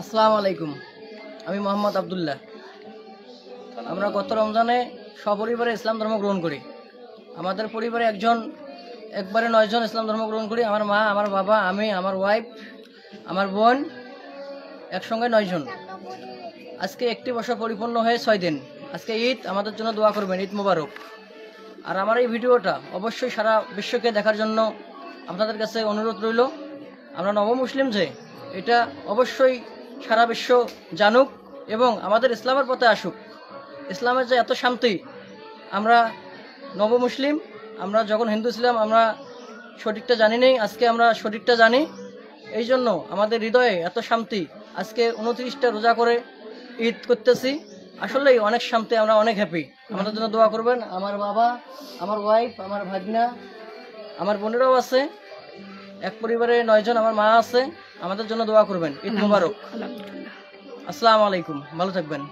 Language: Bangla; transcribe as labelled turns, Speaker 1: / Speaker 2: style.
Speaker 1: আসসালামু আলাইকুম। আমি মোহাম্মদ আবদুল্লাহ। আমরা গত রমজানে সপরিবারে ইসলাম ধর্ম গ্রহণ করি। আমাদের পরিবারে একবারে 9 জন ইসলাম ধর্ম গ্রহণ করি। আমার মা, আমার বাবা, আমি, আমার ওয়াইফ, আমার বোন, একসঙ্গে 9 জন। আজকে একটি বছর পরিপূর্ণ হয়ে 6 দিন। আজকে ঈদ, আমাদের জন্য দোয়া করবেন। ঈদ মোবারক। আর আমার এই ভিডিওটা অবশ্যই সারা বিশ্বকে দেখার জন্য আপনাদের কাছে অনুরোধ রইল। আমরা নবমুসলিম যে এটা অবশ্যই সারা বিশ্ব জানুক এবং আমাদের ইসলামের পথে আসুক। ইসলামের যে এত শান্তি, আমরা নবমুসলিম, আমরা যখন হিন্দু ছিলাম আমরা সঠিকটা জানি নেই, আজকে আমরা সঠিকটা জানি। এই জন্য আমাদের হৃদয়ে এত শান্তি। আজকে 29টা রোজা করে ঈদ করতেছি, আসলেই অনেক শান্তি, আমরা অনেক হ্যাপি। আমাদের জন্য দোয়া করবেন। আমার বাবা, আমার ওয়াইফ, আমার ভাগনা, আমার বোনেরাও আছে। এক পরিবারে 9 জন, আমার মা আছে। আমাদের জন্য দোয়া করবেন। ঈদ মোবারক। আসসালামু আলাইকুম, ভালো থাকবেন।